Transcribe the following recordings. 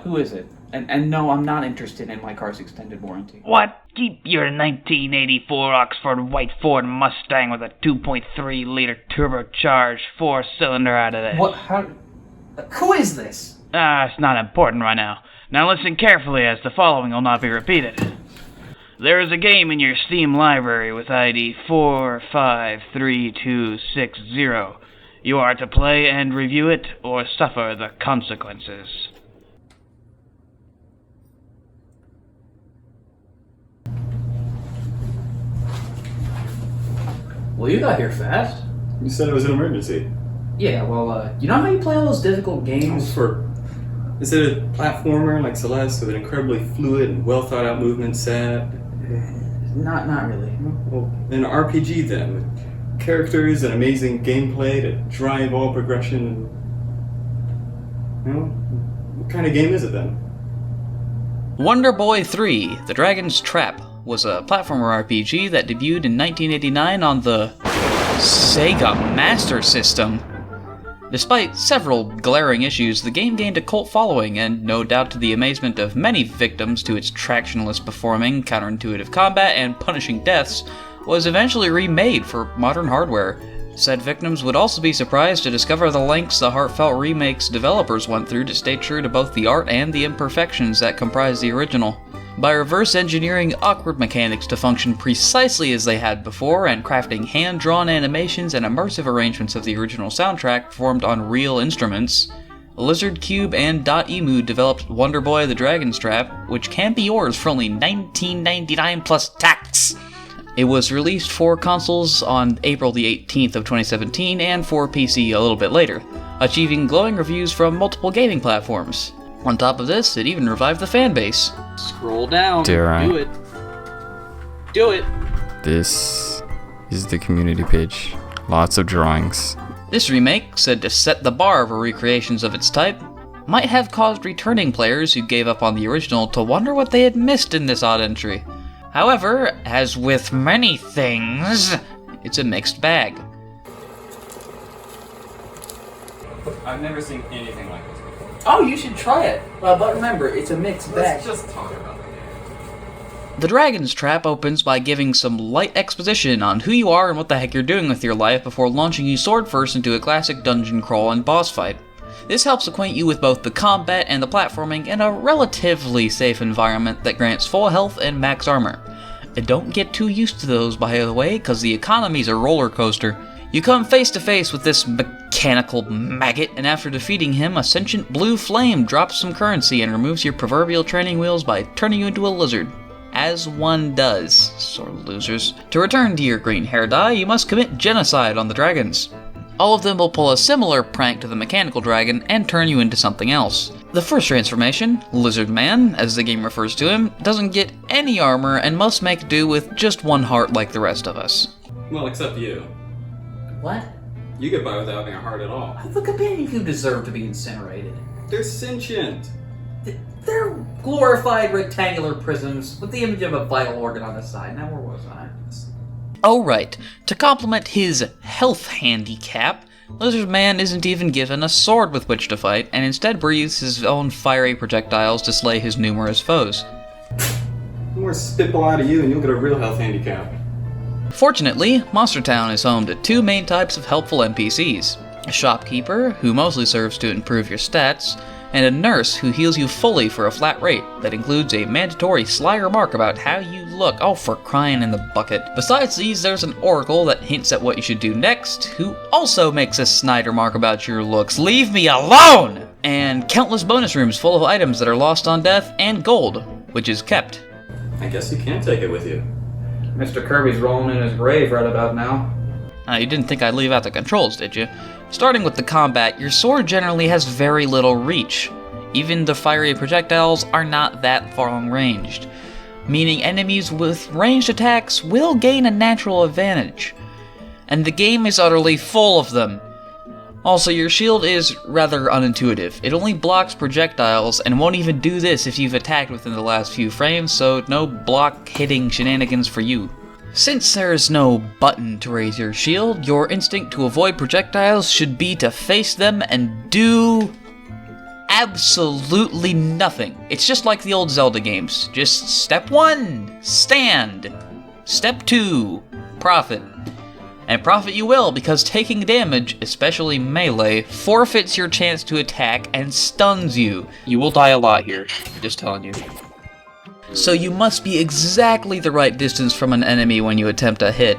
Who is it? And no, I'm not interested in my car's extended warranty. What? Keep your 1984 Oxford White Ford Mustang with a 2.3-liter turbocharged 4-cylinder out of this. What? How? Who is this? It's not important right now. Now listen carefully, as the following will not be repeated. There is a game in your Steam library with ID 453260. You are to play and review it, or suffer the consequences. Well, you got here fast. You said it was an emergency. Yeah, well, you know how you play all those difficult games? Is it a platformer like Celeste with an incredibly fluid and well thought out movement set? Not really. Well, an RPG then, with characters and amazing gameplay to drive all progression. What kind of game is it then? Wonder Boy 3: The Dragon's Trap was a platformer RPG that debuted in 1989 on the Sega Master System. Despite several glaring issues, the game gained a cult following, and no doubt to the amazement of many victims to its tractionless performing, counterintuitive combat, and punishing deaths, was eventually remade for modern hardware. Said victims would also be surprised to discover the lengths the heartfelt remake's developers went through to stay true to both the art and the imperfections that comprise the original. By reverse engineering awkward mechanics to function precisely as they had before, and crafting hand-drawn animations and immersive arrangements of the original soundtrack performed on real instruments, Lizard Cube and .emu developed Wonder Boy: The Dragon's Trap, which can be yours for only $19.99 plus tax. It was released for consoles on April the 18th of 2017 and for PC a little bit later, achieving glowing reviews from multiple gaming platforms. On top of this, it even revived the fanbase. Scroll down. Dare I? Do it. Do it. This is the community page. Lots of drawings. This remake, said to set the bar for recreations of its type, might have caused returning players who gave up on the original to wonder what they had missed in this odd entry. However, as with many things, it's a mixed bag. I've never seen anything like this before. Oh, you should try it. But remember, it's a mixed bag. Let's just talk about the game. The Dragon's Trap opens by giving some light exposition on who you are and what the heck you're doing with your life before launching you sword first into a classic dungeon crawl and boss fight. This helps acquaint you with both the combat and the platforming in a relatively safe environment that grants full health and max armor. And don't get too used to those, by the way, cause the economy's a roller coaster. You come face to face with this mechanical maggot, and after defeating him, a sentient blue flame drops some currency and removes your proverbial training wheels by turning you into a lizard. As one does, sort of losers. To return to your green hair dye, you must commit genocide on the dragons. All of them will pull a similar prank to the mechanical dragon and turn you into something else. The first transformation, Lizard Man, as the game refers to him, doesn't get any armor and must make do with just one heart like the rest of us. Well, except you. What? You get by without having a heart at all. The companions who deserve to be incinerated. They're sentient. They're glorified rectangular prisms with the image of a vital organ on the side. Now, where was I? Oh right, to complement his health handicap, Lizard Man isn't even given a sword with which to fight, and instead breathes his own fiery projectiles to slay his numerous foes. More spitball out of you and you'll get a real health handicap. Fortunately, Monster Town is home to two main types of helpful NPCs. A shopkeeper, who mostly serves to improve your stats, and a nurse who heals you fully for a flat rate that includes a mandatory sly remark about how you look. Oh, for crying in the bucket. Besides these, there's an oracle that hints at what you should do next, who also makes a snide remark about your looks. Leave me alone! And countless bonus rooms full of items that are lost on death, and gold, which is kept. I guess you can take it with you. Mr. Kirby's rolling in his grave right about now. You didn't think I'd leave out the controls, did you? Starting with the combat, your sword generally has very little reach. Even the fiery projectiles are not that far long-ranged, meaning enemies with ranged attacks will gain a natural advantage. And the game is utterly full of them. Also, your shield is rather unintuitive. It only blocks projectiles, and won't even do this if you've attacked within the last few frames, so no block-hitting shenanigans for you. Since there's no button to raise your shield, your instinct to avoid projectiles should be to face them and do absolutely nothing. It's just like the old Zelda games. Just step 1, stand. Step 2, profit. And profit you will, because taking damage, especially melee, forfeits your chance to attack and stuns you. You will die a lot here, just telling you. So you must be exactly the right distance from an enemy when you attempt a hit.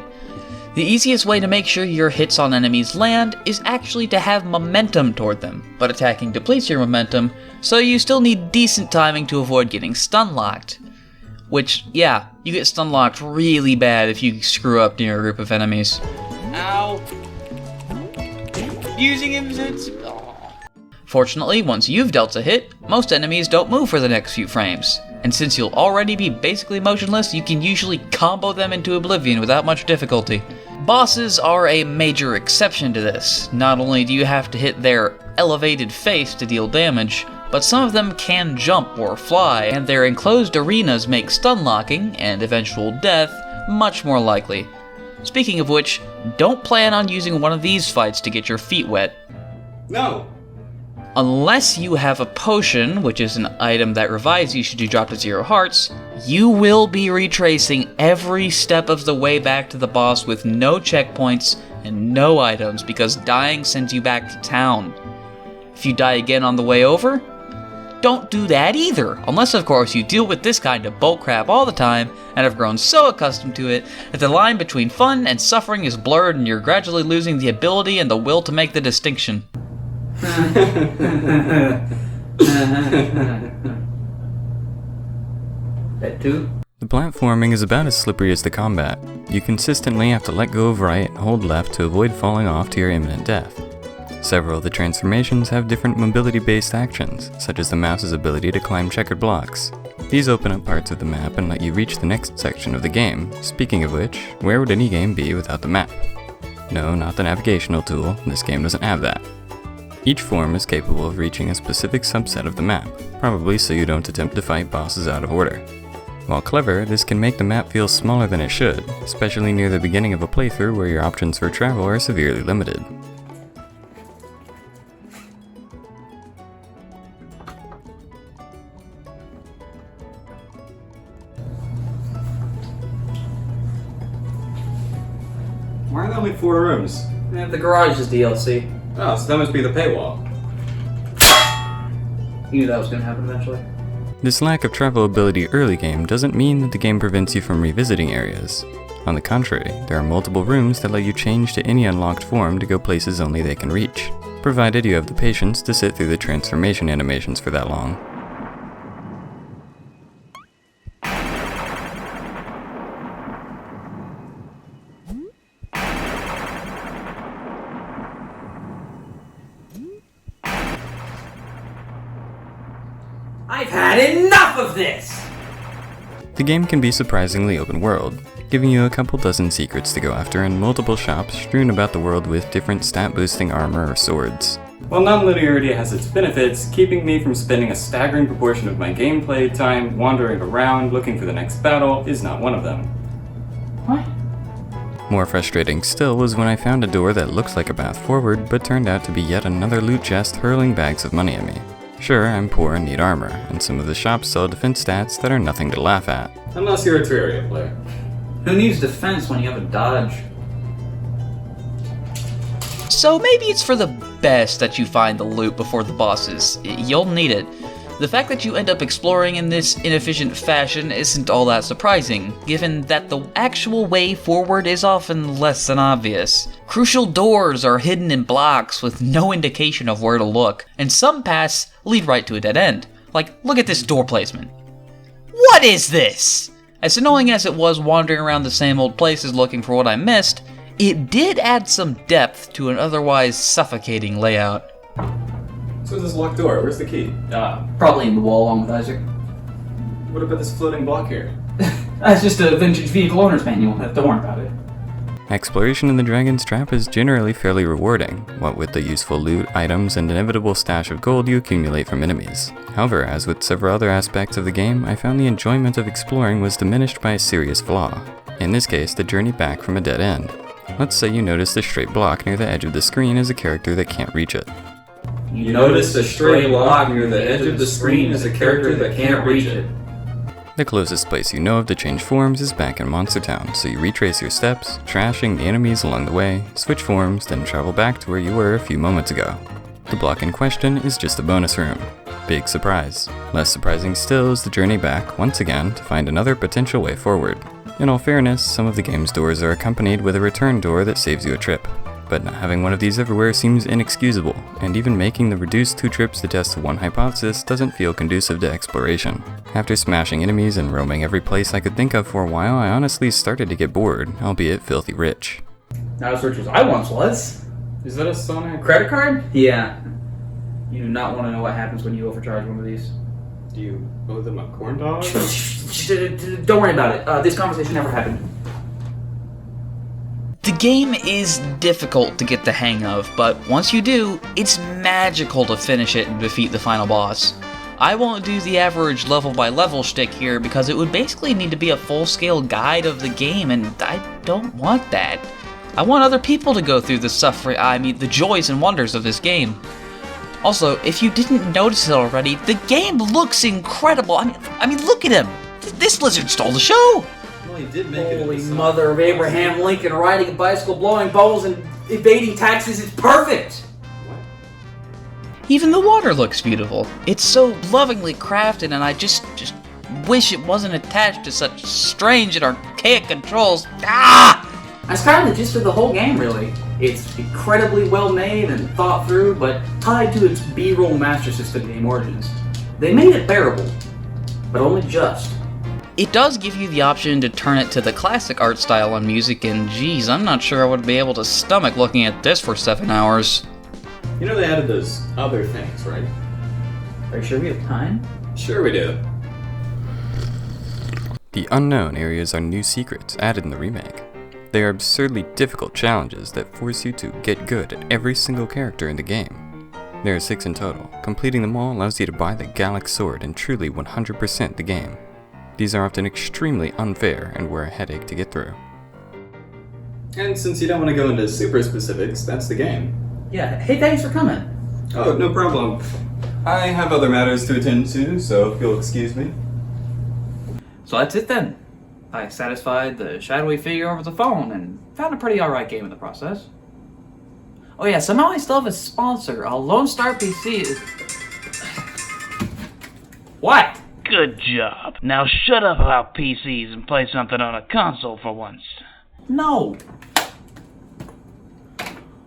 The easiest way to make sure your hits on enemies land is actually to have momentum toward them, but attacking depletes your momentum, so you still need decent timing to avoid getting stun-locked. Which, yeah, you get stun-locked really bad if you screw up near a group of enemies. Ow! Using invincibility. Fortunately, once you've dealt a hit, most enemies don't move for the next few frames. And since you'll already be basically motionless, you can usually combo them into oblivion without much difficulty. Bosses are a major exception to this. Not only do you have to hit their elevated face to deal damage, but some of them can jump or fly, and their enclosed arenas make stun locking and eventual death much more likely. Speaking of which, don't plan on using one of these fights to get your feet wet. No! Unless you have a potion, which is an item that revives you should you drop to 0 hearts, you will be retracing every step of the way back to the boss with no checkpoints and no items, because dying sends you back to town. If you die again on the way over, don't do that either, unless of course you deal with this kind of bullcrap all the time and have grown so accustomed to it that the line between fun and suffering is blurred and you're gradually losing the ability and the will to make the distinction. That too? The platforming is about as slippery as the combat. You consistently have to let go of right and hold left to avoid falling off to your imminent death. Several of the transformations have different mobility-based actions, such as the mouse's ability to climb checkered blocks. These open up parts of the map and let you reach the next section of the game. Speaking of which, where would any game be without the map? No, not the navigational tool, this game doesn't have that. Each form is capable of reaching a specific subset of the map, probably so you don't attempt to fight bosses out of order. While clever, this can make the map feel smaller than it should, especially near the beginning of a playthrough where your options for travel are severely limited. Why are there only 4 rooms? The garage is DLC. Oh, so that must be the paywall. You knew that was going to happen eventually. This lack of travel ability early game doesn't mean that the game prevents you from revisiting areas. On the contrary, there are multiple rooms that let you change to any unlocked form to go places only they can reach, provided you have the patience to sit through the transformation animations for that long. I've had enough of this! The game can be surprisingly open world, giving you a couple dozen secrets to go after and multiple shops strewn about the world with different stat boosting armor or swords. While non-linearity has its benefits, keeping me from spending a staggering proportion of my gameplay time wandering around looking for the next battle is not one of them. What? More frustrating still was when I found a door that looks like a path forward, but turned out to be yet another loot chest hurling bags of money at me. Sure, I'm poor and need armor, and some of the shops sell defense stats that are nothing to laugh at. Unless you're a Terraria player. Who needs defense when you have a dodge? So maybe it's for the best that you find the loot before the bosses. You'll need it. The fact that you end up exploring in this inefficient fashion isn't all that surprising, given that the actual way forward is often less than obvious. Crucial doors are hidden in blocks with no indication of where to look, and some paths lead right to a dead end. Like, look at this door placement. What is this? As annoying as it was wandering around the same old places looking for what I missed, it did add some depth to an otherwise suffocating layout. So this locked door, where's the key? Probably in the wall along with Isaac. What about this floating block here? That's just a vintage vehicle owner's manual. Don't worry about it. Exploration in the Dragon's Trap is generally fairly rewarding, what with the useful loot, items, and inevitable stash of gold you accumulate from enemies. However, as with several other aspects of the game, I found the enjoyment of exploring was diminished by a serious flaw. In this case, the journey back from a dead end. Let's say you notice the straight block near the edge of the screen as a character that can't reach it. You notice a stray block near the edge of the screen as a character that can't reach it. The closest place you know of to change forms is back in Monster Town, so you retrace your steps, trashing the enemies along the way, switch forms, then travel back to where you were a few moments ago. The block in question is just a bonus room. Big surprise. Less surprising still is the journey back, once again, to find another potential way forward. In all fairness, some of the game's doors are accompanied with a return door that saves you a trip. But not having one of these everywhere seems inexcusable, and even making the reduced 2 trips to test one hypothesis doesn't feel conducive to exploration. After smashing enemies and roaming every place I could think of for a while, I honestly started to get bored, albeit filthy rich. Not as rich as I once was. Is that a Sonic? Credit card? Yeah. You do not want to know what happens when you overcharge one of these. Do you owe them a corn dog? Don't worry about it. This conversation never happened. The game is difficult to get the hang of, but once you do, it's magical to finish it and defeat the final boss. I won't do the average level by level shtick here because it would basically need to be a full-scale guide of the game, and I don't want that. I want other people to go through the joys and wonders of this game. Also, if you didn't notice it already, the game looks incredible. I mean, look at him. This lizard stole the show. Well, he did make it. Holy mother of Abraham Lincoln, riding a bicycle, blowing bubbles, and evading taxes. It's perfect. Even the water looks beautiful. It's so lovingly crafted, and I just wish it wasn't attached to such strange and archaic controls. Ah! That's kind of the gist of the whole game, really. It's incredibly well made and thought through, but tied to its B-roll Master System game origins. They made it bearable, but only just. It does give you the option to turn it to the classic art style on music, and geez, I'm not sure I would be able to stomach looking at this for 7 hours. You know they added those other things, right? Are you sure we have time? Sure we do. The unknown areas are new secrets added in the remake. They are absurdly difficult challenges that force you to get good at every single character in the game. There are 6 in total. Completing them all allows you to buy the Gallic Sword and truly 100% the game. These are often extremely unfair and were a headache to get through. And since you don't want to go into super specifics, that's the game. Yeah, hey, thanks for coming. Oh, no problem. I have other matters to attend to, so if you'll excuse me. So that's it then. I satisfied the shadowy figure over the phone and found a pretty alright game in the process. Oh yeah, somehow I still have a sponsor. Lone Star PC is... What? Good job. Now shut up about PCs and play something on a console for once. No.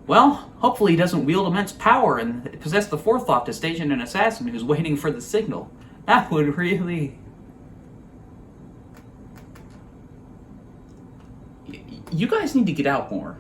Well, hopefully he doesn't wield immense power and possess the forethought to station an assassin who's waiting for the signal. That would really... You guys need to get out more.